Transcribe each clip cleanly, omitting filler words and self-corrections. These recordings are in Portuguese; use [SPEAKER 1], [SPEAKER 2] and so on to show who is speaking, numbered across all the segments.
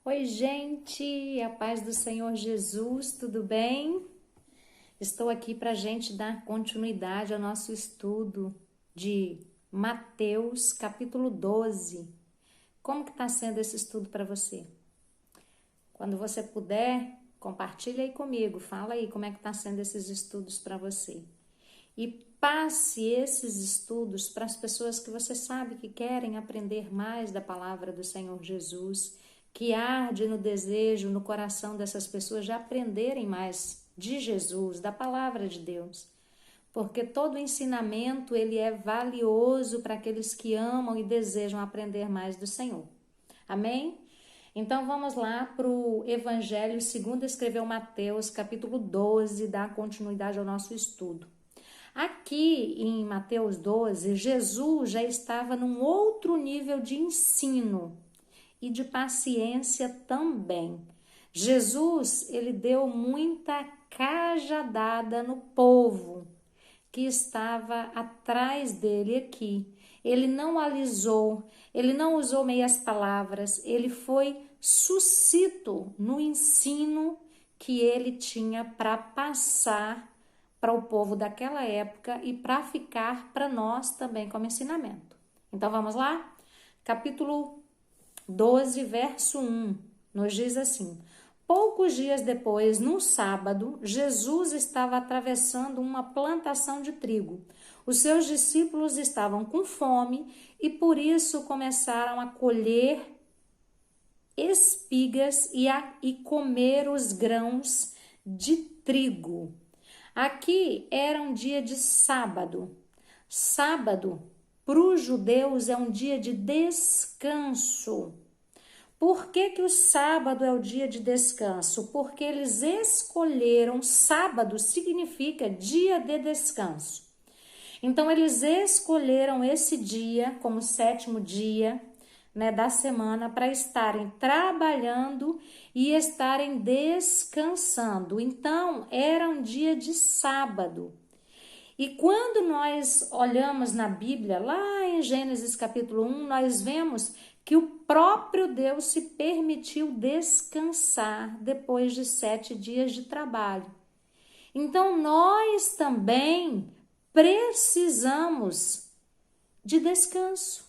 [SPEAKER 1] Oi, gente, a paz do Senhor Jesus, tudo bem? Estou aqui para a gente dar continuidade ao nosso estudo de Mateus, capítulo 12. Como que está sendo esse estudo para você? Quando você puder, compartilha aí comigo, fala aí como é que está sendo esses estudos para você. E passe esses estudos para as pessoas que você sabe que querem aprender mais da palavra do Senhor Jesus, que arde no desejo, no coração dessas pessoas de aprenderem mais de Jesus, da palavra de Deus. Porque todo ensinamento ele é valioso para aqueles que amam e desejam aprender mais do Senhor. Amém? Então vamos lá para o Evangelho segundo escreveu Mateus, capítulo 12, dar continuidade ao nosso estudo. Aqui em Mateus 12, Jesus já estava num outro nível de ensino e de paciência também. Jesus, ele deu muita cajadada no povo que estava atrás dele aqui. Ele não alisou, ele não usou meias palavras, ele foi sucinto no ensino que ele tinha para passar para o povo daquela época e para ficar para nós também como ensinamento. Então vamos lá? Capítulo 12, verso 1, nos diz assim: poucos dias depois, num sábado, Jesus estava atravessando uma plantação de trigo. Os seus discípulos estavam com fome e por isso começaram a colher espigas e comer os grãos de trigo. Aqui era um dia de sábado. Sábado, para os judeus, é um dia de descanso. Por que o sábado é o dia de descanso? Porque eles escolheram, sábado significa dia de descanso. Então, eles escolheram esse dia como sétimo dia, né, da semana para estarem trabalhando e estarem descansando. Então, era um dia de sábado. E quando nós olhamos na Bíblia, lá em Gênesis capítulo 1, nós vemos que o próprio Deus se permitiu descansar depois de 7 dias de trabalho. Então, nós também precisamos de descanso.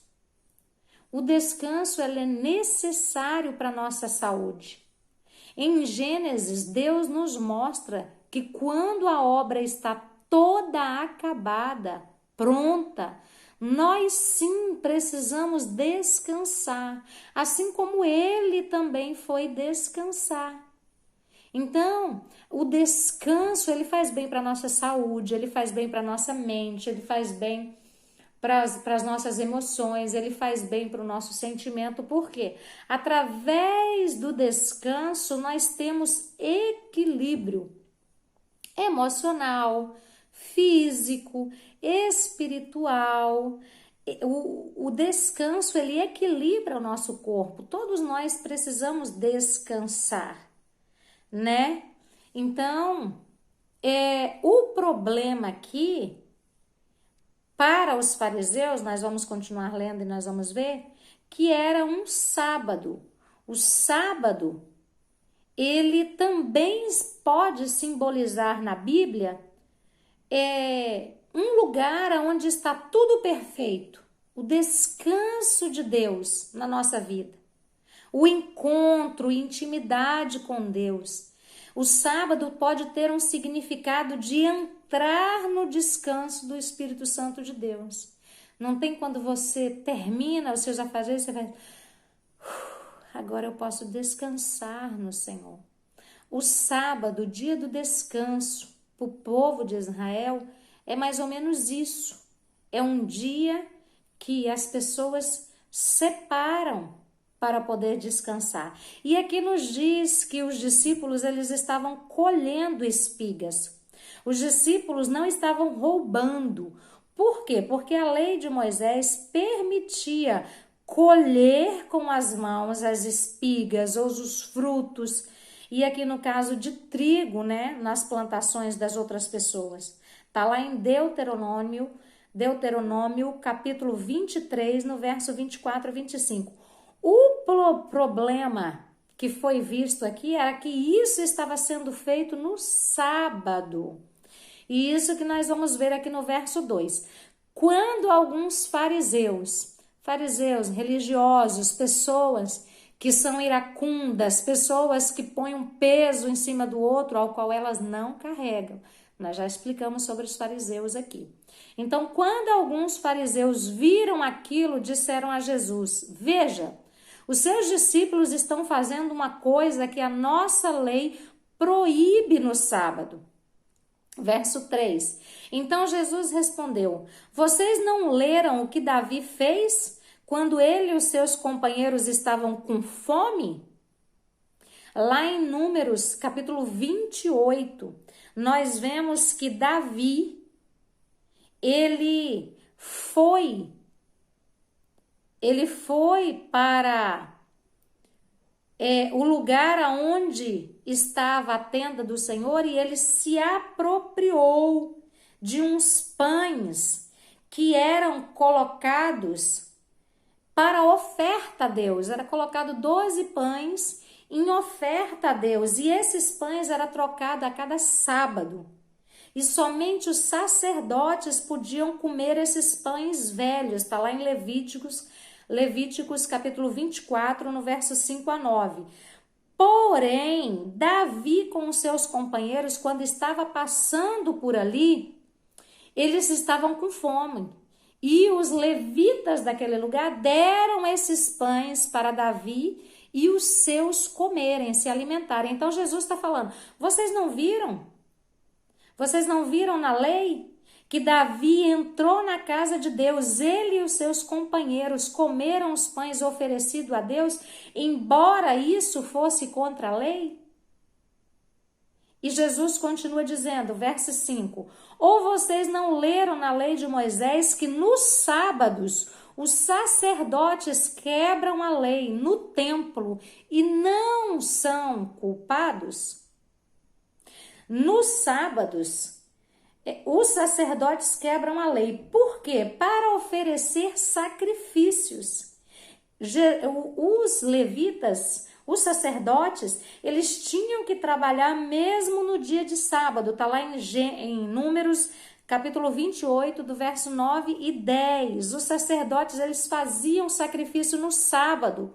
[SPEAKER 1] O descanso ele é necessário para a nossa saúde. Em Gênesis, Deus nos mostra que quando a obra está toda acabada, pronta, nós sim precisamos descansar, assim como ele também foi descansar. Então, o descanso, ele faz bem para a nossa saúde, ele faz bem para a nossa mente, ele faz bem para as nossas emoções, ele faz bem para o nosso sentimento, porque através do descanso nós temos equilíbrio emocional, físico, espiritual. O descanso ele equilibra o nosso corpo, todos nós precisamos descansar, né? Então, o problema aqui para os fariseus, nós vamos continuar lendo e nós vamos ver, que era um sábado. O sábado, ele também pode simbolizar na Bíblia um lugar onde está tudo perfeito. O descanso de Deus na nossa vida. O encontro, intimidade com Deus. O sábado pode ter um significado de entrar no descanso do Espírito Santo de Deus. Não tem quando você termina os seus afazeres, você vai... agora eu posso descansar no Senhor. O sábado, o dia do descanso, para o povo de Israel, é mais ou menos isso. É um dia que as pessoas separam para poder descansar. E aqui nos diz que os discípulos eles estavam colhendo espigas. Os discípulos não estavam roubando. Por quê? Porque a lei de Moisés permitia colher com as mãos as espigas ou os frutos. E aqui no caso de trigo, né, nas plantações das outras pessoas. Tá lá em Deuteronômio capítulo 23, no verso 24 a 25. O problema que foi visto aqui era que isso estava sendo feito no sábado. E isso que nós vamos ver aqui no verso 2. Quando alguns fariseus religiosos, pessoas que são iracundas, pessoas que põem um peso em cima do outro ao qual elas não carregam. Nós já explicamos sobre os fariseus aqui. Então, quando alguns fariseus viram aquilo, disseram a Jesus: veja, os seus discípulos estão fazendo uma coisa que a nossa lei proíbe no sábado. Verso 3. Então Jesus respondeu: vocês não leram o que Davi fez quando ele e os seus companheiros estavam com fome? Lá em Números, capítulo 28, nós vemos que Davi, ele foi para o lugar aonde estava a tenda do Senhor e ele se apropriou de uns pães que eram colocados para oferta a Deus. Era colocado 12 pães em oferta a Deus e esses pães eram trocados a cada sábado. E somente os sacerdotes podiam comer esses pães velhos. Está lá em Levíticos capítulo 24, no verso 5 a 9. Porém, Davi com os seus companheiros, quando estava passando por ali, eles estavam com fome. E os levitas daquele lugar deram esses pães para Davi e os seus comerem, se alimentarem. Então Jesus está falando: vocês não viram? Vocês não viram na lei que Davi entrou na casa de Deus, ele e os seus companheiros comeram os pães oferecidos a Deus, embora isso fosse contra a lei? E Jesus continua dizendo, verso 5, ou vocês não leram na lei de Moisés que nos sábados os sacerdotes quebram a lei no templo e não são culpados? Nos sábados, os sacerdotes quebram a lei. Por quê? Para oferecer sacrifícios. Os levitas, os sacerdotes, eles tinham que trabalhar mesmo no dia de sábado. Está lá em Números, capítulo 28, do verso 9 e 10. Os sacerdotes, eles faziam sacrifício no sábado.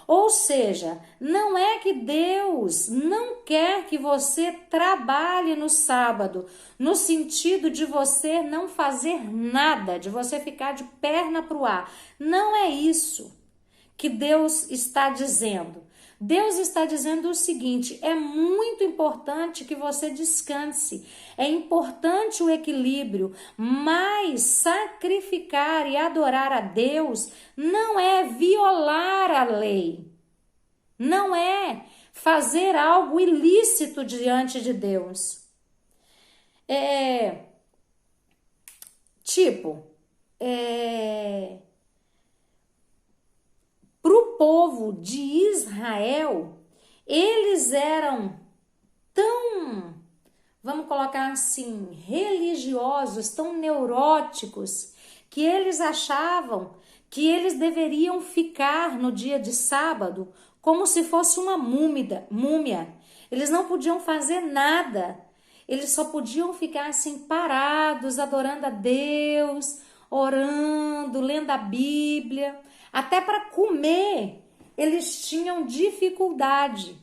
[SPEAKER 1] Ou seja, não é que Deus não quer que você trabalhe no sábado, no sentido de você não fazer nada, de você ficar de perna para o ar. Não é isso que Deus está dizendo. Deus está dizendo o seguinte: é muito importante que você descanse, é importante o equilíbrio, mas sacrificar e adorar a Deus não é violar a lei, não é fazer algo ilícito diante de Deus. Para o povo de Israel, eles eram tão, vamos colocar assim, religiosos, tão neuróticos, que eles achavam que eles deveriam ficar no dia de sábado como se fosse uma múmia. Eles não podiam fazer nada, eles só podiam ficar assim parados, adorando a Deus, orando, lendo a Bíblia. Até para comer, eles tinham dificuldade.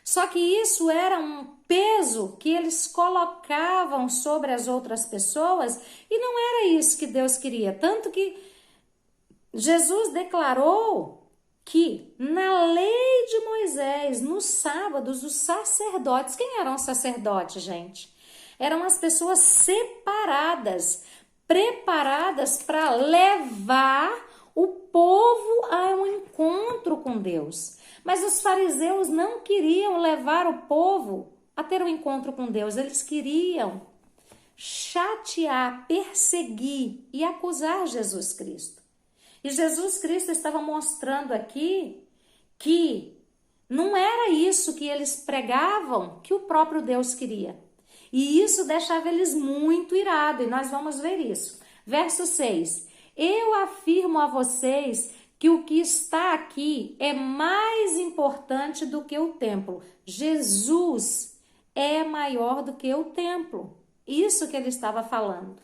[SPEAKER 1] Só que isso era um peso que eles colocavam sobre as outras pessoas e não era isso que Deus queria. Tanto que Jesus declarou que na lei de Moisés, nos sábados, os sacerdotes, quem eram os sacerdotes, gente? Eram as pessoas separadas, preparadas para levar o povo a um encontro com Deus. Mas os fariseus não queriam levar o povo a ter um encontro com Deus. Eles queriam chatear, perseguir e acusar Jesus Cristo. E Jesus Cristo estava mostrando aqui que não era isso que eles pregavam que o próprio Deus queria. E isso deixava eles muito irados. E nós vamos ver isso. Verso 6. Eu afirmo a vocês que o que está aqui é mais importante do que o templo. Jesus é maior do que o templo. Isso que ele estava falando.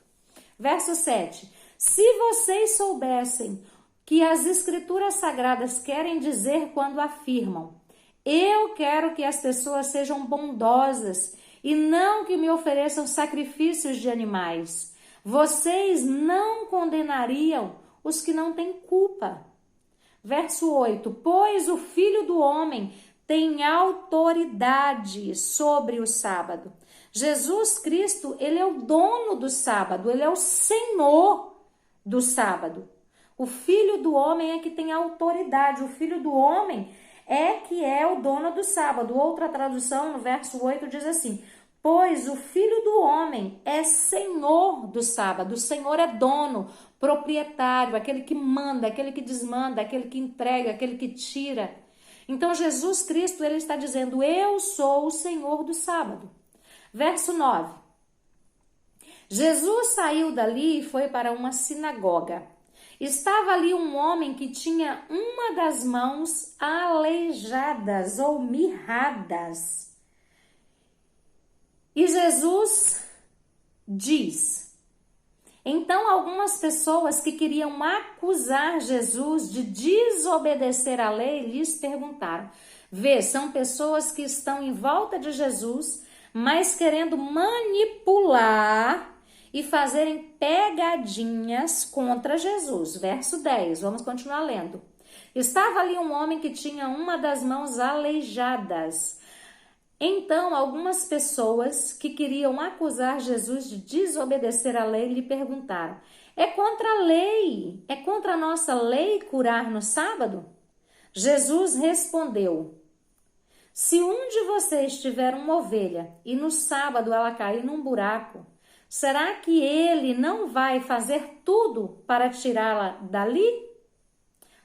[SPEAKER 1] Verso 7. Se vocês soubessem que as escrituras sagradas querem dizer quando afirmam: eu quero que as pessoas sejam bondosas e não que me ofereçam sacrifícios de animais, vocês não condenariam os que não têm culpa. Verso 8. Pois o Filho do Homem tem autoridade sobre o sábado. Jesus Cristo, ele é o dono do sábado, ele é o Senhor do sábado. O Filho do Homem é que tem autoridade, o Filho do Homem é que é o dono do sábado. Outra tradução, no verso 8, diz assim: pois o Filho do Homem é Senhor do sábado. O Senhor é dono, proprietário, aquele que manda, aquele que desmanda, aquele que entrega, aquele que tira. Então Jesus Cristo, ele está dizendo: eu sou o Senhor do sábado. Verso 9. Jesus saiu dali e foi para uma sinagoga. Estava ali um homem que tinha uma das mãos aleijadas ou mirradas. E Jesus diz: então algumas pessoas que queriam acusar Jesus de desobedecer à lei lhes perguntaram. Vê, são pessoas que estão em volta de Jesus, mas querendo manipular e fazerem pegadinhas contra Jesus. Verso 10, vamos continuar lendo. Estava ali um homem que tinha uma das mãos aleijadas. Então, algumas pessoas que queriam acusar Jesus de desobedecer à lei lhe perguntaram: é contra a lei, é contra a nossa lei curar no sábado? Jesus respondeu: se um de vocês tiver uma ovelha e no sábado ela cair num buraco, será que ele não vai fazer tudo para tirá-la dali?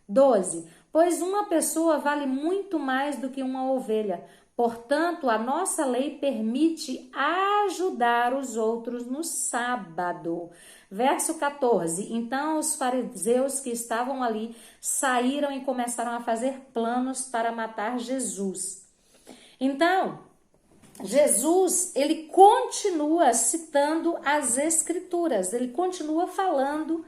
[SPEAKER 1] 12. Pois uma pessoa vale muito mais do que uma ovelha. Portanto, a nossa lei permite ajudar os outros no sábado. Verso 14. Então os fariseus que estavam ali saíram e começaram a fazer planos para matar Jesus. Então, Jesus, ele continua citando as escrituras, ele continua falando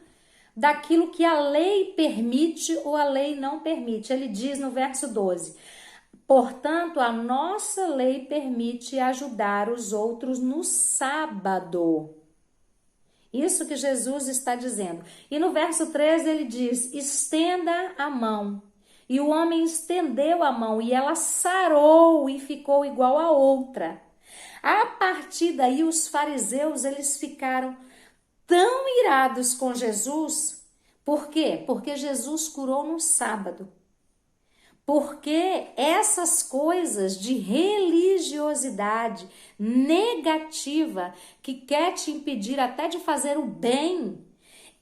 [SPEAKER 1] daquilo que a lei permite ou a lei não permite. Ele diz no verso 12: portanto, a nossa lei permite ajudar os outros no sábado. Isso que Jesus está dizendo. E no verso 13 ele diz: estenda a mão. E o homem estendeu a mão e ela sarou e ficou igual a outra. A partir daí os fariseus, eles ficaram tão irados com Jesus. Por quê? Porque Jesus curou no sábado. Porque essas coisas de religiosidade negativa que quer te impedir até de fazer o bem,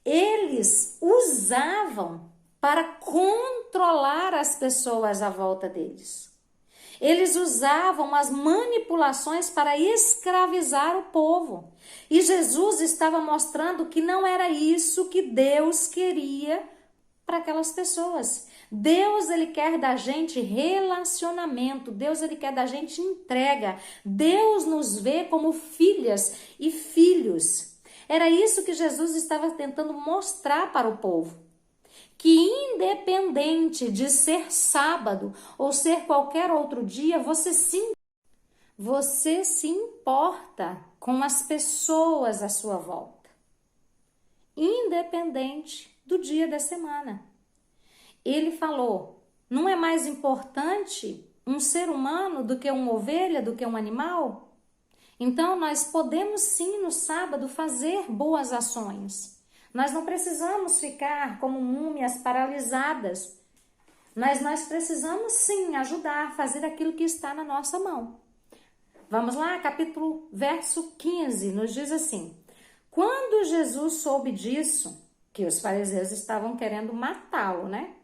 [SPEAKER 1] eles usavam para controlar as pessoas à volta deles. Eles usavam as manipulações para escravizar o povo. E Jesus estava mostrando que não era isso que Deus queria para aquelas pessoas. Deus, ele quer da gente relacionamento. Deus, ele quer da gente entrega. Deus nos vê como filhas e filhos. Era isso que Jesus estava tentando mostrar para o povo. Que independente de ser sábado ou ser qualquer outro dia, você se importa com as pessoas à sua volta. Independente do dia da semana. Ele falou: não é mais importante um ser humano do que uma ovelha, do que um animal? Então nós podemos sim no sábado fazer boas ações. Nós não precisamos ficar como múmias paralisadas, mas nós precisamos sim ajudar, fazer aquilo que está na nossa mão. Vamos lá, verso 15, nos diz assim: quando Jesus soube disso, que os fariseus estavam querendo matá-lo, né?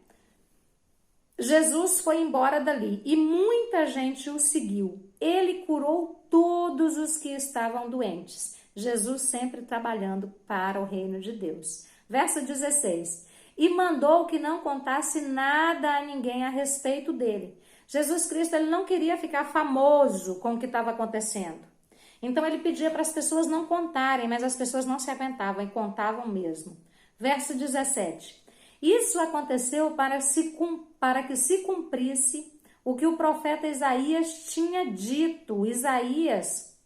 [SPEAKER 1] Jesus foi embora dali e muita gente o seguiu. Ele curou todos os que estavam doentes. Jesus sempre trabalhando para o reino de Deus. Verso 16. e mandou que não contasse nada a ninguém a respeito dele. Jesus Cristo, ele não queria ficar famoso com o que estava acontecendo. Então ele pedia para as pessoas não contarem, mas as pessoas não se aguentavam e contavam mesmo. Verso 17. Isso aconteceu para que se cumprisse o que o profeta Isaías tinha dito. Isaías,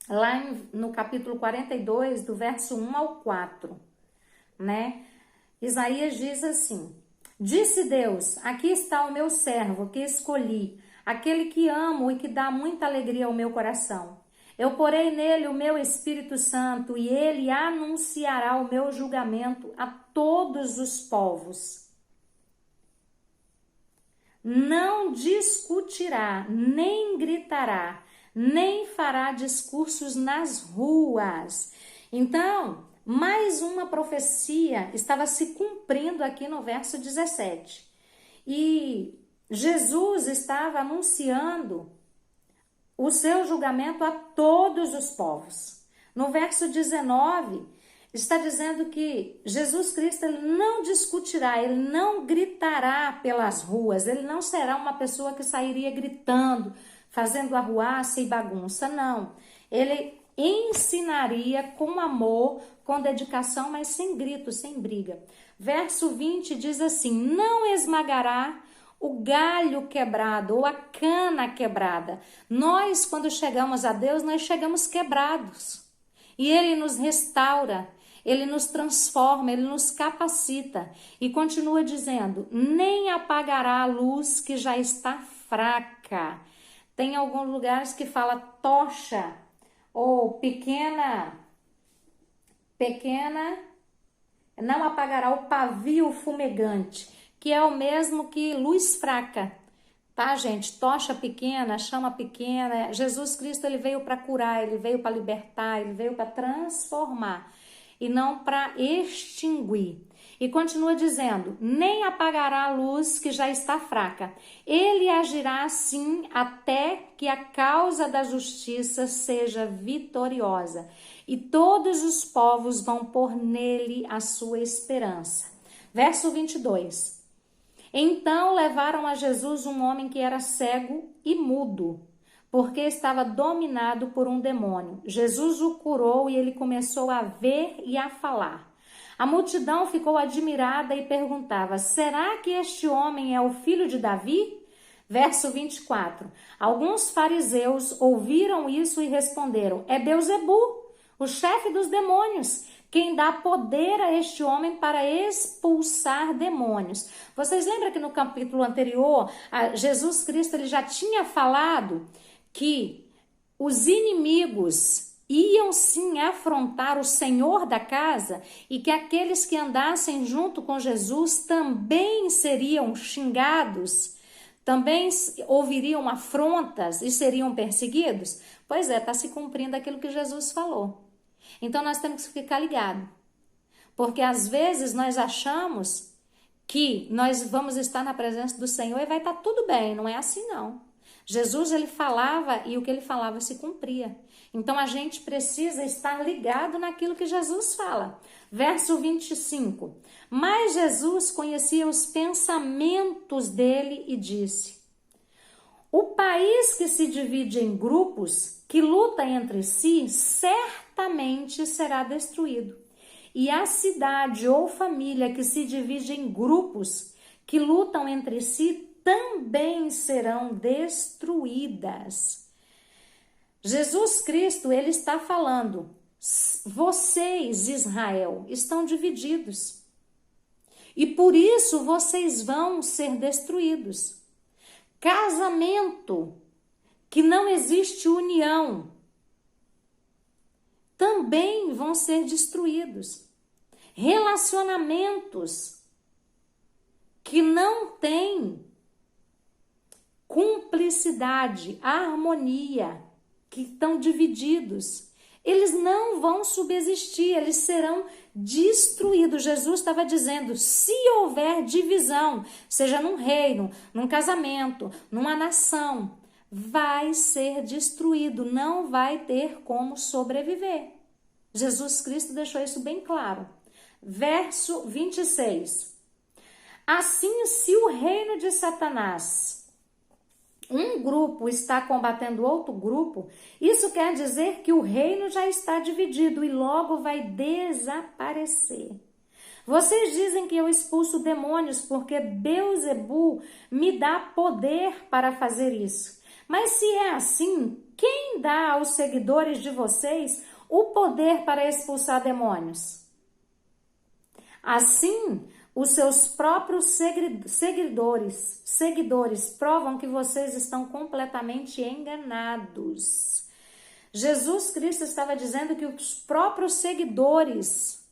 [SPEAKER 1] lá no capítulo 42, do verso 1 ao 4, né? Isaías diz assim: disse Deus, aqui está o meu servo que escolhi, aquele que amo e que dá muita alegria ao meu coração. Eu porei nele o meu Espírito Santo e ele anunciará o meu julgamento a todos os povos. Não discutirá, nem gritará, nem fará discursos nas ruas. Então, mais uma profecia estava se cumprindo aqui no verso 17. E Jesus estava anunciando o seu julgamento a todos os povos. No verso 19, está dizendo que Jesus Cristo, ele não discutirá, ele não gritará pelas ruas, ele não será uma pessoa que sairia gritando, fazendo arruaça e bagunça, não. Ele ensinaria com amor, com dedicação, mas sem grito, sem briga. Verso 20 diz assim: não esmagará o galho quebrado ou a cana quebrada. Nós, quando chegamos a Deus, nós chegamos quebrados. E Ele nos restaura, Ele nos transforma, Ele nos capacita. E continua dizendo: nem apagará a luz que já está fraca. Tem alguns lugares que fala tocha ou pequena, não apagará o pavio fumegante, que é o mesmo que luz fraca, tá, gente? Tocha pequena, chama pequena. Jesus Cristo, ele veio para curar, ele veio para libertar, ele veio para transformar e não para extinguir. E continua dizendo: nem apagará a luz que já está fraca. Ele agirá assim até que a causa da justiça seja vitoriosa. E todos os povos vão pôr nele a sua esperança. Verso 22. Então levaram a Jesus um homem que era cego e mudo, porque estava dominado por um demônio. Jesus o curou e ele começou a ver e a falar. A multidão ficou admirada e perguntava: será que este homem é o filho de Davi? Verso 24. Alguns fariseus ouviram isso e responderam: é Beelzebu, o chefe dos demônios, quem dá poder a este homem para expulsar demônios. Vocês lembram que no capítulo anterior, Jesus Cristo, ele já tinha falado que os inimigos iam sim afrontar o Senhor da casa e que aqueles que andassem junto com Jesus também seriam xingados, também ouviriam afrontas e seriam perseguidos? Pois é, está se cumprindo aquilo que Jesus falou. Então nós temos que ficar ligados, porque às vezes nós achamos que nós vamos estar na presença do Senhor e vai estar tudo bem. Não é assim não. Jesus, ele falava e o que ele falava se cumpria. Então a gente precisa estar ligado naquilo que Jesus fala. Verso 25. Mas Jesus conhecia os pensamentos dele e disse: o país que se divide em grupos, que luta entre si, certamente será destruído. E a cidade ou família que se divide em grupos, que lutam entre si, também serão destruídas. Jesus Cristo, ele está falando: vocês, Israel, estão divididos. E por isso vocês vão ser destruídos. Casamento que não existe união também vão ser destruídos. Relacionamentos que não têm cumplicidade, harmonia, que estão divididos, eles não vão subsistir, eles serão destruídos. Jesus estava dizendo: se houver divisão, seja num reino, num casamento, numa nação, vai ser destruído, não vai ter como sobreviver. Jesus Cristo deixou isso bem claro. Verso 26. Assim, se o reino de Satanás, um grupo está combatendo outro grupo, isso quer dizer que o reino já está dividido e logo vai desaparecer. Vocês dizem que eu expulso demônios porque Beelzebul me dá poder para fazer isso. Mas se é assim, quem dá aos seguidores de vocês o poder para expulsar demônios? Assim, os seus próprios seguidores provam que vocês estão completamente enganados. Jesus Cristo estava dizendo que os próprios seguidores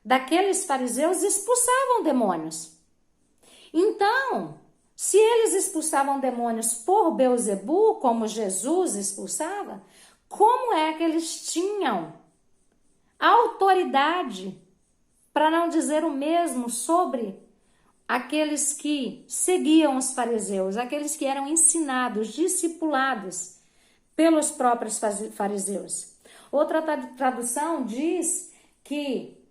[SPEAKER 1] daqueles fariseus expulsavam demônios. Então, se eles expulsavam demônios por Beelzebul, como Jesus expulsava, como é que eles tinham autoridade, para não dizer o mesmo, sobre aqueles que seguiam os fariseus, aqueles que eram ensinados, discipulados pelos próprios fariseus? Outra tradução diz que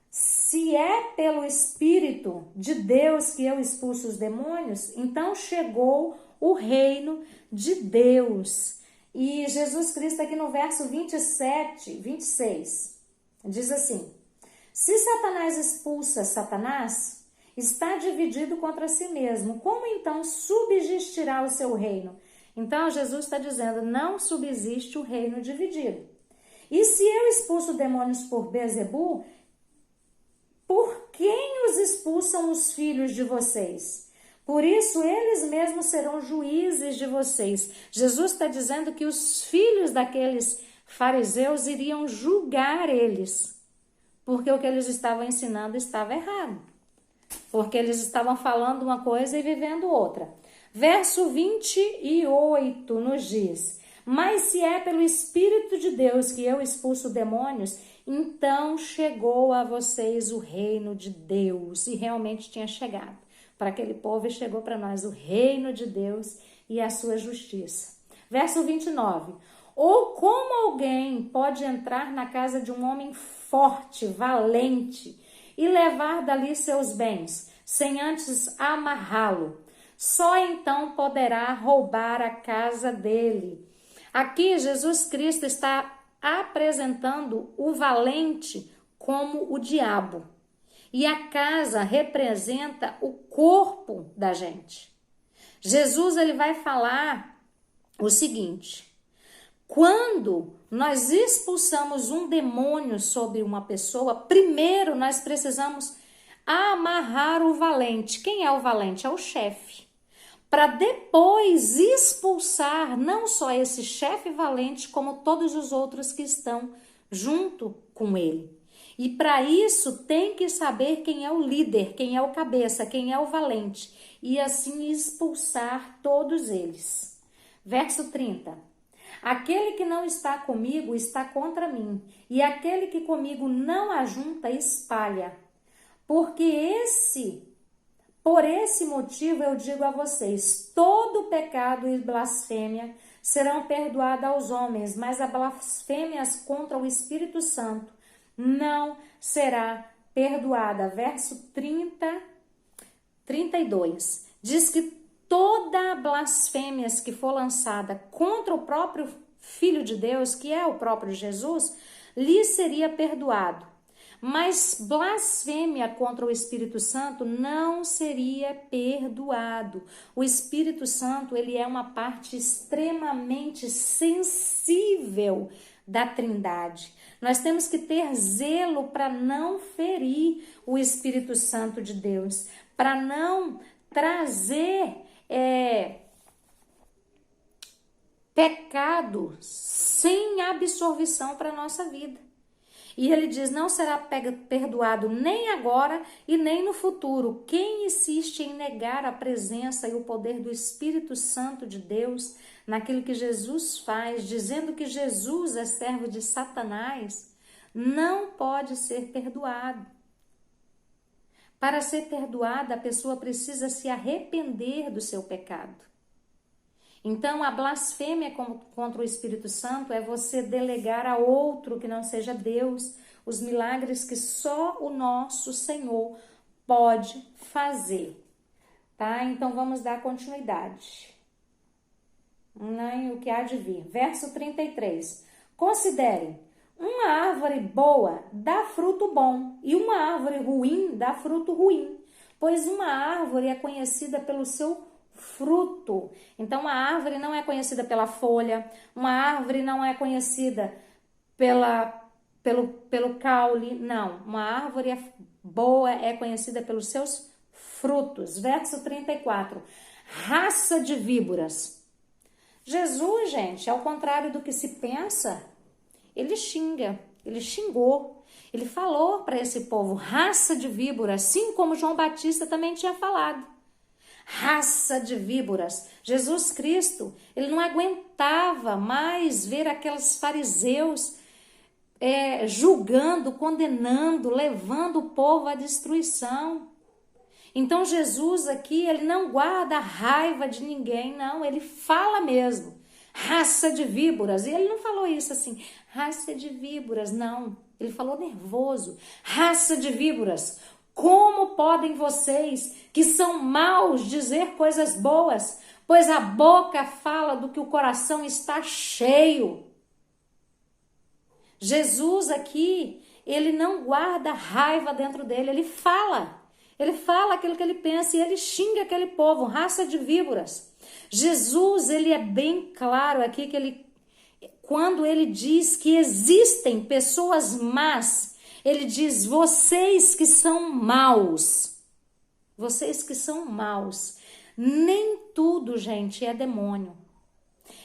[SPEAKER 1] se é pelo Espírito de Deus que eu expulso os demônios, então chegou o reino de Deus. E Jesus Cristo aqui no verso 26, diz assim: se Satanás expulsa Satanás, está dividido contra si mesmo. Como então subsistirá o seu reino? Então Jesus está dizendo, não subsiste o reino dividido. E se eu expulso demônios por Beelzebul, por quem os expulsam os filhos de vocês? Por isso, eles mesmos serão juízes de vocês. Jesus está dizendo que os filhos daqueles fariseus iriam julgar eles, porque o que eles estavam ensinando estava errado. Porque eles estavam falando uma coisa e vivendo outra. Verso 28 nos diz: mas se é pelo Espírito de Deus que eu expulso demônios, então chegou a vocês o reino de Deus. E realmente tinha chegado para aquele povo, e chegou para nós o reino de Deus e a sua justiça. Verso 29. Ou como alguém pode entrar na casa de um homem forte, valente, e levar dali seus bens, sem antes amarrá-lo? Só então poderá roubar a casa dele. Aqui Jesus Cristo está apresentando o valente como o diabo. E a casa representa o corpo da gente. Jesus ele vai falar o seguinte: quando nós expulsamos um demônio sobre uma pessoa, primeiro nós precisamos amarrar o valente. Quem é o valente? É o chefe. Para depois expulsar não só esse chefe valente, como todos os outros que estão junto com ele. E para isso tem que saber quem é o líder, quem é o cabeça, quem é o valente, e assim expulsar todos eles. Verso 30. Aquele que não está comigo está contra mim, e aquele que comigo não ajunta espalha. Por esse motivo eu digo a vocês, todo pecado e blasfêmia serão perdoados aos homens, mas a blasfêmias contra o Espírito Santo não será perdoada. Verso 32. Diz que toda blasfêmia que for lançada contra o próprio Filho de Deus, que é o próprio Jesus, lhe seria perdoado. Mas blasfêmia contra o Espírito Santo não seria perdoado. O Espírito Santo, ele é uma parte extremamente sensível da Trindade. Nós temos que ter zelo para não ferir o Espírito Santo de Deus, para não trazer pecado sem absorção para a nossa vida. E ele diz, não será perdoado nem agora e nem no futuro quem insiste em negar a presença e o poder do Espírito Santo de Deus naquilo que Jesus faz, dizendo que Jesus é servo de Satanás, não pode ser perdoado. Para ser perdoada, a pessoa precisa se arrepender do seu pecado. Então, a blasfêmia contra o Espírito Santo é você delegar a outro que não seja Deus os milagres que só o nosso Senhor pode fazer, tá? Então vamos dar continuidade. O que há de vir. Verso 33. Considerem, uma árvore boa dá fruto bom e uma árvore ruim dá fruto ruim, pois uma árvore é conhecida pelo seu fruto. Então, uma árvore não é conhecida pela folha, uma árvore não é conhecida pelo caule, não. Uma árvore boa é conhecida pelos seus frutos. Verso 34. Raça de víboras. Jesus, gente, ao contrário do que se pensa, ele xingou, ele falou para esse povo, raça de víboras, assim como João Batista também tinha falado. Raça de víboras. Jesus Cristo, ele não aguentava mais ver aqueles fariseus julgando, condenando, levando o povo à destruição. Então Jesus aqui, ele não guarda raiva de ninguém, não, ele fala mesmo, raça de víboras, e ele não falou isso assim, raça de víboras, não, ele falou nervoso, raça de víboras, como podem vocês, que são maus, dizer coisas boas, pois a boca fala do que o coração está cheio. Jesus aqui, ele não guarda raiva dentro dele, ele fala aquilo que ele pensa e ele xinga aquele povo, raça de víboras. Jesus, ele é bem claro aqui que quando ele diz que existem pessoas más, ele diz, vocês que são maus, nem tudo, gente, é demônio.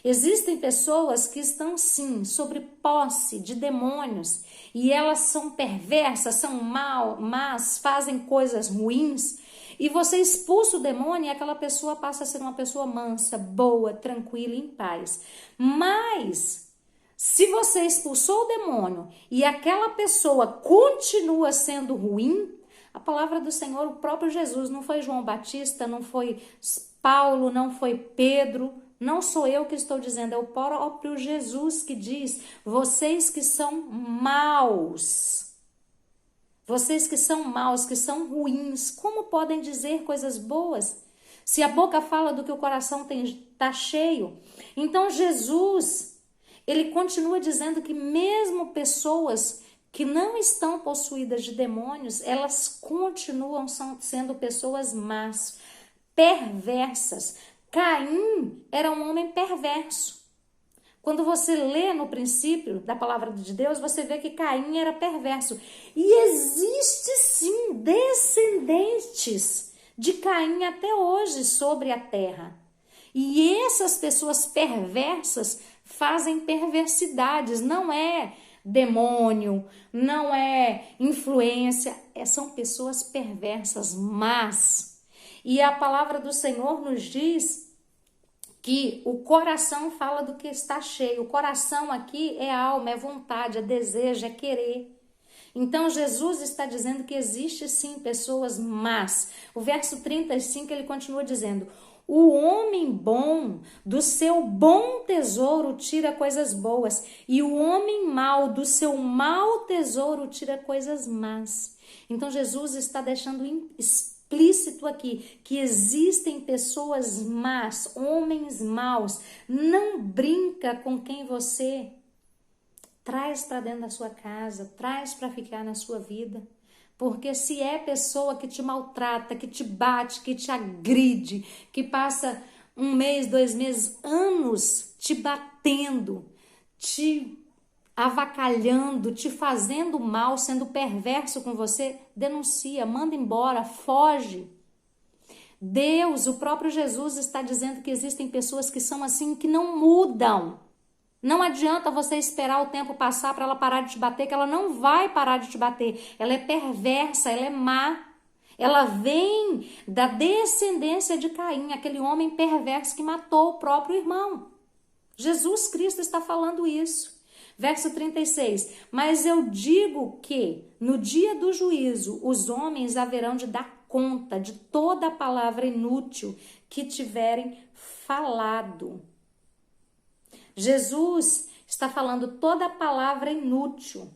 [SPEAKER 1] Existem pessoas que estão, sim, sobre posse de demônios e elas são perversas, são más, fazem coisas ruins e você expulsa o demônio e aquela pessoa passa a ser uma pessoa mansa, boa, tranquila, em paz. Mas, se você expulsou o demônio e aquela pessoa continua sendo ruim, a palavra do Senhor, o próprio Jesus, não foi João Batista, não foi Paulo, não foi Pedro, não sou eu que estou dizendo, é o próprio Jesus que diz, vocês que são maus, que são ruins, como podem dizer coisas boas? Se a boca fala do que o coração está cheio. Então Jesus, ele continua dizendo que mesmo pessoas que não estão possuídas de demônios, elas continuam sendo pessoas más, perversas. Caim era um homem perverso. Quando você lê no princípio da palavra de Deus, você vê que Caim era perverso. E existe sim descendentes de Caim até hoje sobre a terra. E essas pessoas perversas fazem perversidades, não é demônio, não é influência, são pessoas perversas, más. E a palavra do Senhor nos diz que o coração fala do que está cheio. O coração aqui é alma, é vontade, é desejo, é querer. Então Jesus está dizendo que existe sim pessoas más. O verso 35 ele continua dizendo, o homem bom do seu bom tesouro tira coisas boas e o homem mau do seu mau tesouro tira coisas más. Então Jesus está deixando explícito aqui que existem pessoas más, homens maus. Não brinca com quem você traz para dentro da sua casa, traz para ficar na sua vida. Porque se é pessoa que te maltrata, que te bate, que te agride, que passa 1 mês, 2 meses, anos te batendo, te avacalhando, te fazendo mal, sendo perverso com você, denuncia, manda embora, foge. Deus, o próprio Jesus está dizendo que existem pessoas que são assim, que não mudam. Não adianta você esperar o tempo passar para ela parar de te bater, que ela não vai parar de te bater. Ela é perversa, ela é má. Ela vem da descendência de Caim, aquele homem perverso que matou o próprio irmão. Jesus Cristo está falando isso. Verso 36, mas eu digo que no dia do juízo os homens haverão de dar conta de toda a palavra inútil que tiverem falado. Jesus está falando toda a palavra inútil.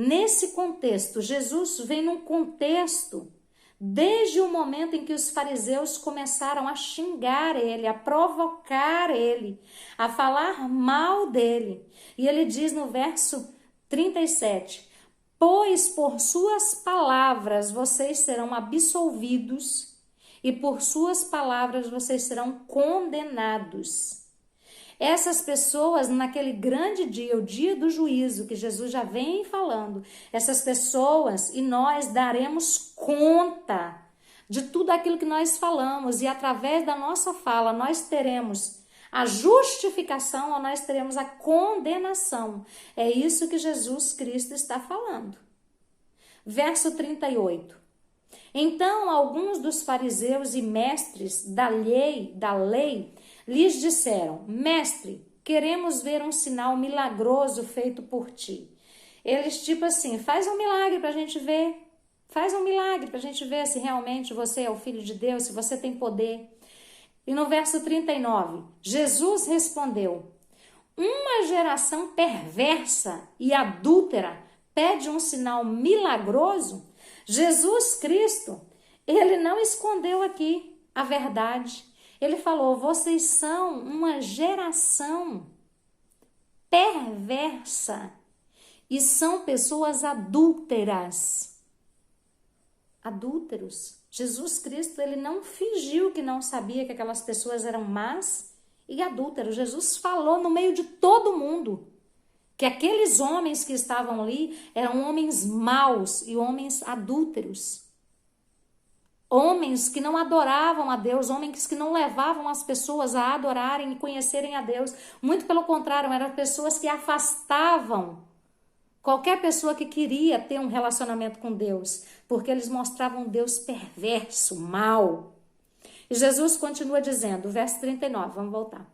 [SPEAKER 1] Nesse contexto, Jesus vem num contexto desde o momento em que os fariseus começaram a xingar ele, a provocar ele, a falar mal dele. E ele diz no verso 37, pois por suas palavras vocês serão absolvidos e por suas palavras vocês serão condenados. Essas pessoas, naquele grande dia, o dia do juízo, que Jesus já vem falando, essas pessoas e nós daremos conta de tudo aquilo que nós falamos, e através da nossa fala nós teremos a justificação ou nós teremos a condenação. É isso que Jesus Cristo está falando. Verso 38. Então alguns dos fariseus e mestres da lei lhes disseram, mestre, queremos ver um sinal milagroso feito por ti. Eles tipo assim, faz um milagre para a gente ver. Faz um milagre para a gente ver se realmente você é o Filho de Deus, se você tem poder. E no verso 39, Jesus respondeu, uma geração perversa e adúltera pede um sinal milagroso? Jesus Cristo, ele não escondeu aqui a verdade. Ele falou, vocês são uma geração perversa e são pessoas adúlteras. Adúlteros. Jesus Cristo, ele não fingiu que não sabia que aquelas pessoas eram más e adúlteros. Jesus falou no meio de todo mundo que aqueles homens que estavam ali eram homens maus e homens adúlteros. Homens que não adoravam a Deus, homens que não levavam as pessoas a adorarem e conhecerem a Deus. Muito pelo contrário, eram pessoas que afastavam qualquer pessoa que queria ter um relacionamento com Deus, porque eles mostravam um Deus perverso, mau. E Jesus continua dizendo, verso 39, vamos voltar.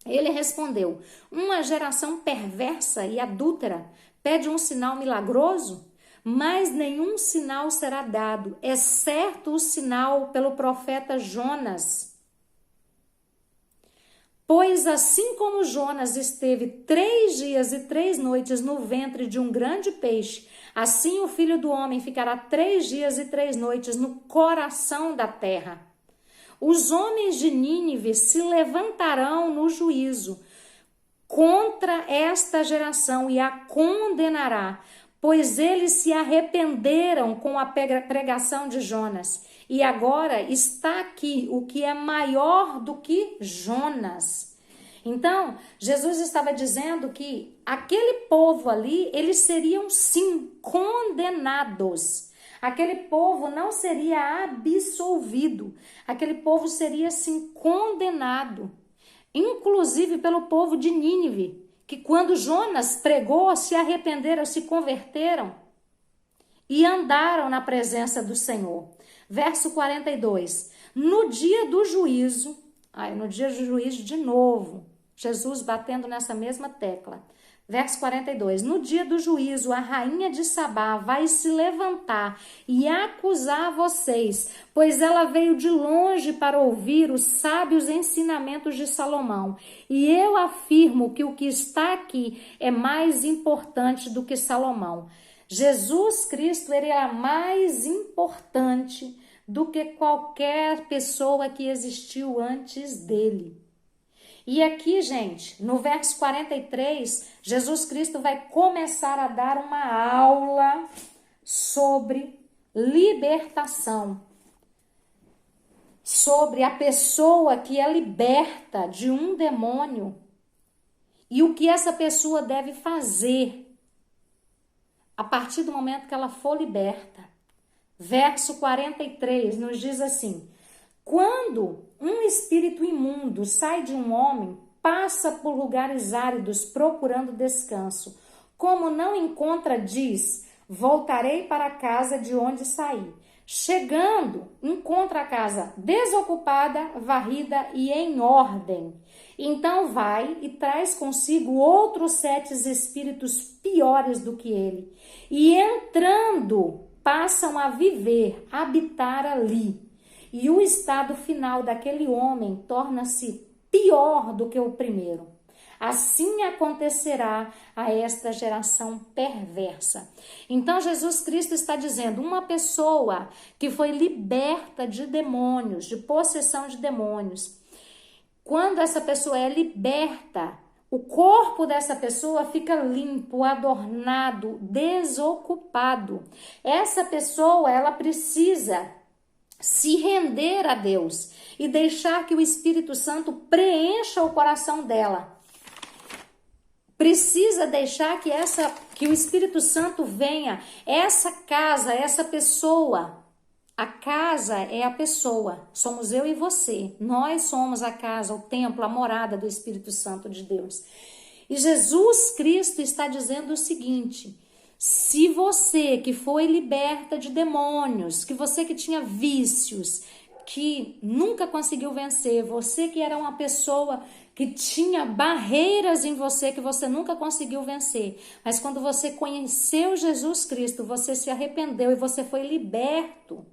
[SPEAKER 1] Ele respondeu, uma geração perversa e adúltera pede um sinal milagroso? Mas nenhum sinal será dado, exceto o sinal pelo profeta Jonas. Pois assim como Jonas esteve 3 dias e 3 noites no ventre de um grande peixe, assim o Filho do Homem ficará 3 dias e 3 noites no coração da terra. Os homens de Nínive se levantarão no juízo contra esta geração e a condenará, pois eles se arrependeram com a pregação de Jonas. E agora está aqui o que é maior do que Jonas. Então, Jesus estava dizendo que aquele povo ali, eles seriam sim condenados. Aquele povo não seria absolvido. Aquele povo seria sim condenado. Inclusive pelo povo de Nínive, que quando Jonas pregou, se arrependeram, se converteram e andaram na presença do Senhor. Verso 42, no dia do juízo, de novo, Jesus batendo nessa mesma tecla. Verso 42, no dia do juízo, a rainha de Sabá vai se levantar e acusar vocês, pois ela veio de longe para ouvir os sábios ensinamentos de Salomão. E eu afirmo que o que está aqui é mais importante do que Salomão. Jesus Cristo, ele era mais importante do que qualquer pessoa que existiu antes dele. E aqui, gente, no verso 43, Jesus Cristo vai começar a dar uma aula sobre libertação. Sobre a pessoa que é liberta de um demônio e o que essa pessoa deve fazer a partir do momento que ela for liberta. Verso 43 nos diz assim: quando um espírito imundo sai de um homem, passa por lugares áridos procurando descanso. Como não encontra, diz, voltarei para a casa de onde saí. Chegando, encontra a casa desocupada, varrida e em ordem. Então vai e traz consigo outros 7 espíritos piores do que ele. E entrando, passam a viver, habitar ali. E o estado final daquele homem torna-se pior do que o primeiro. Assim acontecerá a esta geração perversa. Então Jesus Cristo está dizendo, uma pessoa que foi liberta de demônios, de possessão de demônios, quando essa pessoa é liberta, o corpo dessa pessoa fica limpo, adornado, desocupado. Essa pessoa, ela precisa se render a Deus e deixar que o Espírito Santo preencha o coração dela. Precisa deixar que o Espírito Santo venha. Essa casa, essa pessoa. A casa é a pessoa, somos eu e você. Nós somos a casa, o templo, a morada do Espírito Santo de Deus. E Jesus Cristo está dizendo o seguinte: se você que foi liberta de demônios, que você que tinha vícios, que nunca conseguiu vencer, você que era uma pessoa que tinha barreiras em você que você nunca conseguiu vencer, mas quando você conheceu Jesus Cristo, você se arrependeu e você foi liberto.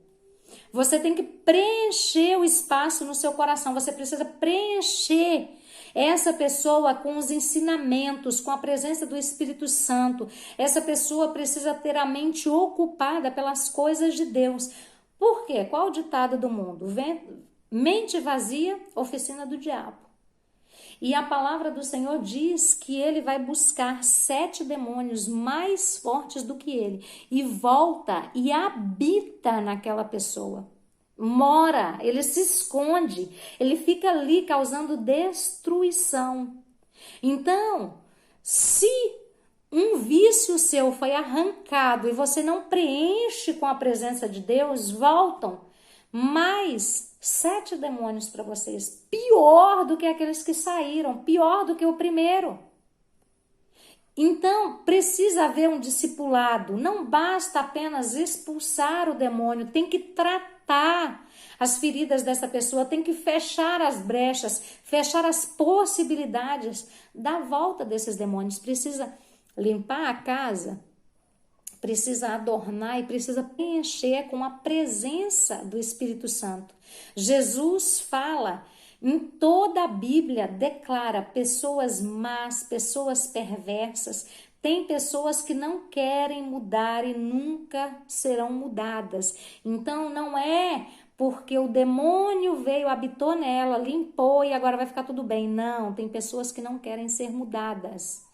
[SPEAKER 1] Você tem que preencher o espaço no seu coração, você precisa preencher essa pessoa com os ensinamentos, com a presença do Espírito Santo. Essa pessoa precisa ter a mente ocupada pelas coisas de Deus. Por quê? Qual o ditado do mundo? Mente vazia, oficina do diabo. E a palavra do Senhor diz que ele vai buscar 7 demônios mais fortes do que ele e volta e habita naquela pessoa. Mora, ele se esconde, ele fica ali causando destruição. Então, se um vício seu foi arrancado e você não preenche com a presença de Deus, voltam mais 7 demônios para vocês, pior do que aqueles que saíram, pior do que o primeiro. Então, precisa haver um discipulado, não basta apenas expulsar o demônio, tem que tratar as feridas dessa pessoa, tem que fechar as brechas, fechar as possibilidades da volta desses demônios. Precisa limpar a casa, precisa adornar e precisa preencher com a presença do Espírito Santo. Jesus fala, em toda a Bíblia, declara pessoas más, pessoas perversas. Tem pessoas que não querem mudar e nunca serão mudadas. Então não é porque o demônio veio, habitou nela, limpou e agora vai ficar tudo bem. Não, tem pessoas que não querem ser mudadas.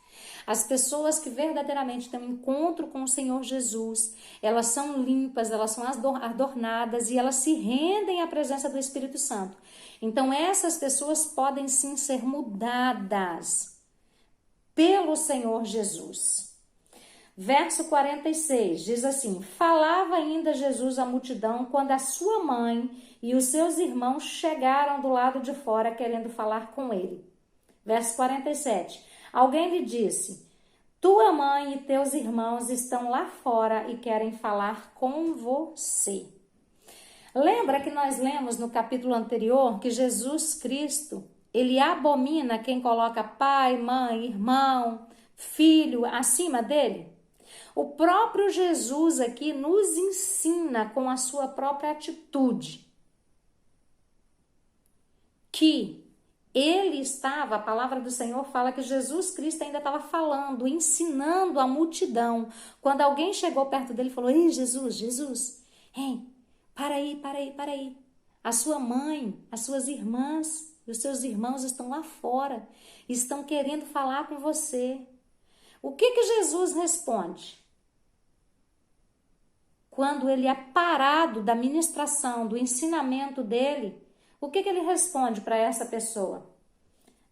[SPEAKER 1] As pessoas que verdadeiramente têm um encontro com o Senhor Jesus, elas são limpas, elas são adornadas e elas se rendem à presença do Espírito Santo. Então essas pessoas podem sim ser mudadas pelo Senhor Jesus. Verso 46 diz assim: falava ainda Jesus à multidão quando a sua mãe e os seus irmãos chegaram do lado de fora querendo falar com ele. Verso 47: alguém lhe disse: tua mãe e teus irmãos estão lá fora e querem falar com você. Lembra que nós lemos no capítulo anterior que Jesus Cristo, ele abomina quem coloca pai, mãe, irmão, filho acima dele? O próprio Jesus aqui nos ensina com a sua própria atitude que ele estava, a palavra do Senhor fala que Jesus Cristo ainda estava falando, ensinando a multidão. Quando alguém chegou perto dele e falou: ei, Jesus, hein, para aí. A sua mãe, as suas irmãs e os seus irmãos estão lá fora, estão querendo falar com você. O que Jesus responde? Quando ele é parado da ministração, do ensinamento dele, o que ele responde para essa pessoa?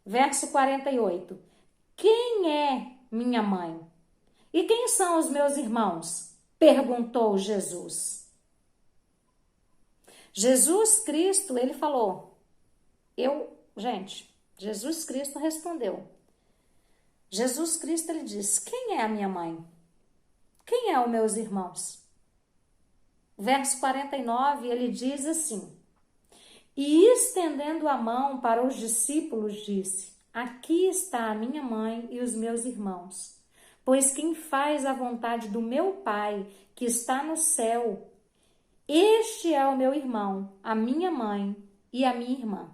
[SPEAKER 1] Verso 48. Quem é minha mãe? E quem são os meus irmãos? Perguntou Jesus. Jesus Cristo, ele falou. Jesus Cristo respondeu. Jesus Cristo, ele diz: quem é a minha mãe? Quem é os meus irmãos? Verso 49, ele diz assim: e estendendo a mão para os discípulos, disse: aqui está a minha mãe e os meus irmãos. Pois quem faz a vontade do meu Pai, que está no céu, este é o meu irmão, a minha mãe e a minha irmã.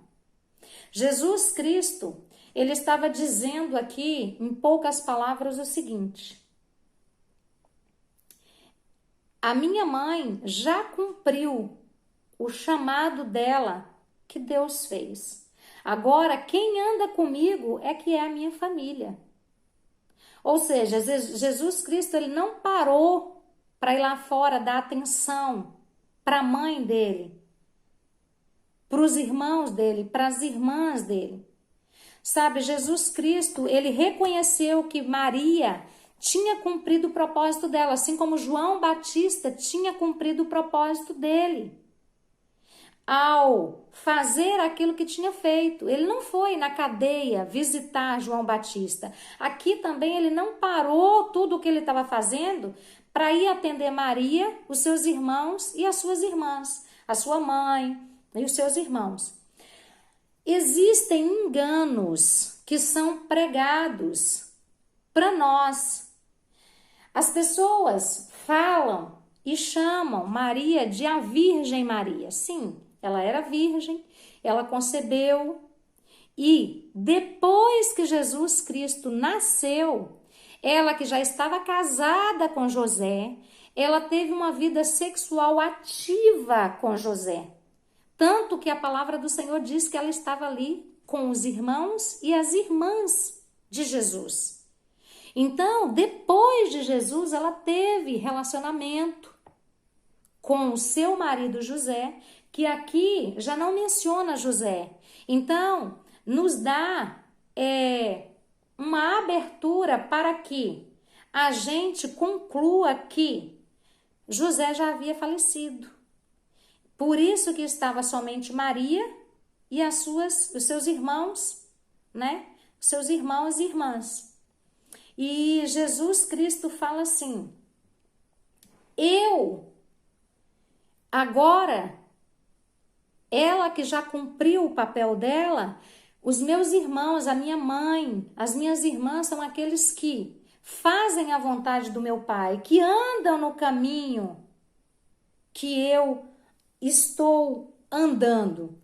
[SPEAKER 1] Jesus Cristo, ele estava dizendo aqui, em poucas palavras, o seguinte: a minha mãe já cumpriu o chamado dela que Deus fez. Agora, quem anda comigo é que é a minha família. Ou seja, Jesus Cristo, ele não parou para ir lá fora dar atenção para a mãe dele, para os irmãos dele, para as irmãs dele. Sabe, Jesus Cristo, ele reconheceu que Maria tinha cumprido o propósito dela, assim como João Batista tinha cumprido o propósito dele. Ao fazer aquilo que tinha feito, ele não foi na cadeia visitar João Batista. Aqui também ele não parou tudo o que ele estava fazendo para ir atender Maria, os seus irmãos e as suas irmãs, a sua mãe e os seus irmãos. Existem enganos que são pregados para nós. As pessoas falam e chamam Maria de a Virgem Maria. Sim, ela era virgem, ela concebeu e depois que Jesus Cristo nasceu, ela que já estava casada com José, ela teve uma vida sexual ativa com José. Tanto que a palavra do Senhor diz que ela estava ali com os irmãos e as irmãs de Jesus. Então, depois de Jesus, ela teve relacionamento com o seu marido José, que aqui já não menciona José. Então, nos dá uma abertura para que a gente conclua que José já havia falecido. Por isso que estava somente Maria e os seus irmãos, né? Os seus irmãos e irmãs. E Jesus Cristo fala assim: agora, ela que já cumpriu o papel dela, os meus irmãos, a minha mãe, as minhas irmãs são aqueles que fazem a vontade do meu Pai, que andam no caminho que eu estou andando.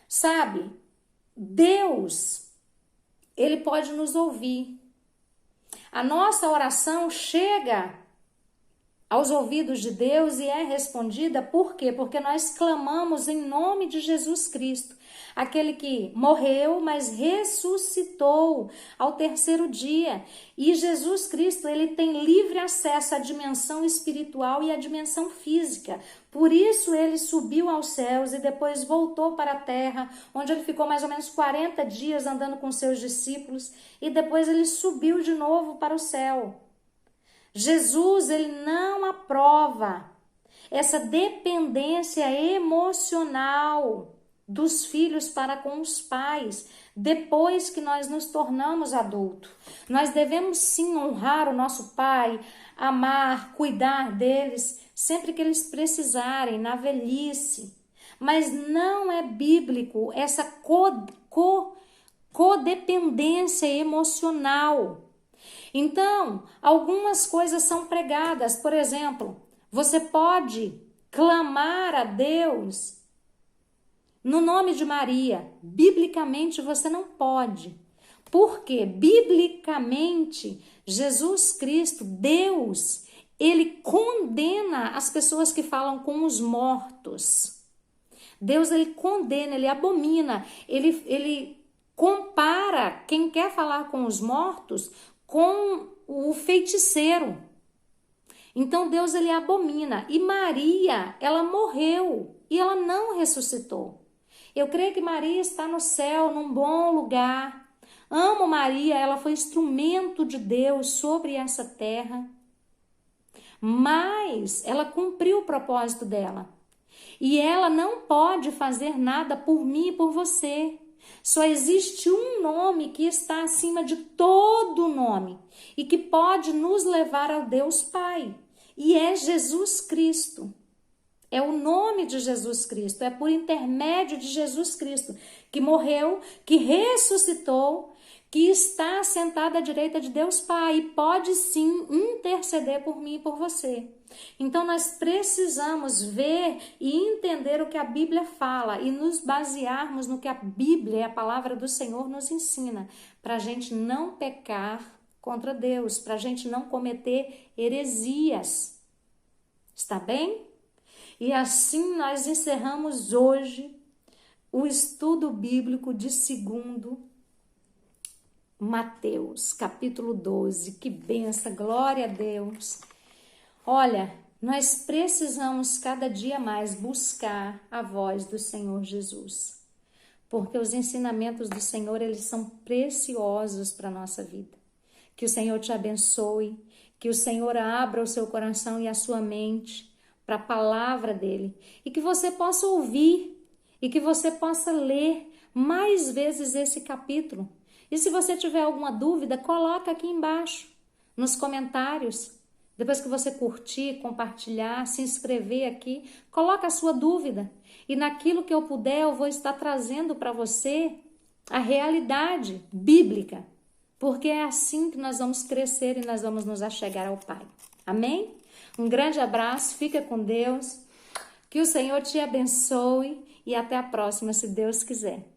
[SPEAKER 1] Sabe, Deus, ele pode nos ouvir. A nossa oração chega aos ouvidos de Deus e é respondida. Por quê? Porque nós clamamos em nome de Jesus Cristo, aquele que morreu, mas ressuscitou ao terceiro dia. E Jesus Cristo, ele tem livre acesso à dimensão espiritual e à dimensão física. Por isso ele subiu aos céus e depois voltou para a terra, onde ele ficou mais ou menos 40 dias andando com seus discípulos, e depois ele subiu de novo para o céu. Jesus, ele não aprova essa dependência emocional dos filhos para com os pais depois que nós nos tornamos adultos. Nós devemos sim honrar o nosso pai, amar, cuidar deles sempre que eles precisarem, na velhice. Mas não é bíblico essa codependência emocional. Então, algumas coisas são pregadas. Por exemplo, você pode clamar a Deus no nome de Maria. Biblicamente você não pode. Porque biblicamente Jesus Cristo, Deus, ele condena as pessoas que falam com os mortos. Deus, ele condena, ele abomina, ele compara quem quer falar com os mortos com o feiticeiro. Então Deus, ele abomina. E Maria, ela morreu e ela não ressuscitou. Eu creio que Maria está no céu, num bom lugar. Amo Maria, ela foi instrumento de Deus sobre essa terra. Mas ela cumpriu o propósito dela. E ela não pode fazer nada por mim e por você. Só existe um nome que está acima de todo nome e que pode nos levar ao Deus Pai, e é Jesus Cristo. É o nome de Jesus Cristo, é por intermédio de Jesus Cristo, que morreu, que ressuscitou, que está sentado à direita de Deus Pai e pode sim interceder por mim e por você. Então nós precisamos ver e entender o que a Bíblia fala e nos basearmos no que a Bíblia, a palavra do Senhor, nos ensina, para a gente não pecar contra Deus, para a gente não cometer heresias. Está bem? E assim nós encerramos hoje o estudo bíblico de 2 Mateus, capítulo 12. Que benção, glória a Deus. Olha, nós precisamos cada dia mais buscar a voz do Senhor Jesus, porque os ensinamentos do Senhor, eles são preciosos para a nossa vida. Que o Senhor te abençoe, que o Senhor abra o seu coração e a sua mente para a palavra dele, e que você possa ouvir, e que você possa ler mais vezes esse capítulo. E se você tiver alguma dúvida, coloca aqui embaixo, nos comentários. Depois que você curtir, compartilhar, se inscrever aqui, coloca a sua dúvida. E naquilo que eu puder, eu vou estar trazendo para você a realidade bíblica. Porque é assim que nós vamos crescer e nós vamos nos achegar ao Pai. Amém? Um grande abraço, fica com Deus. Que o Senhor te abençoe e até a próxima, se Deus quiser.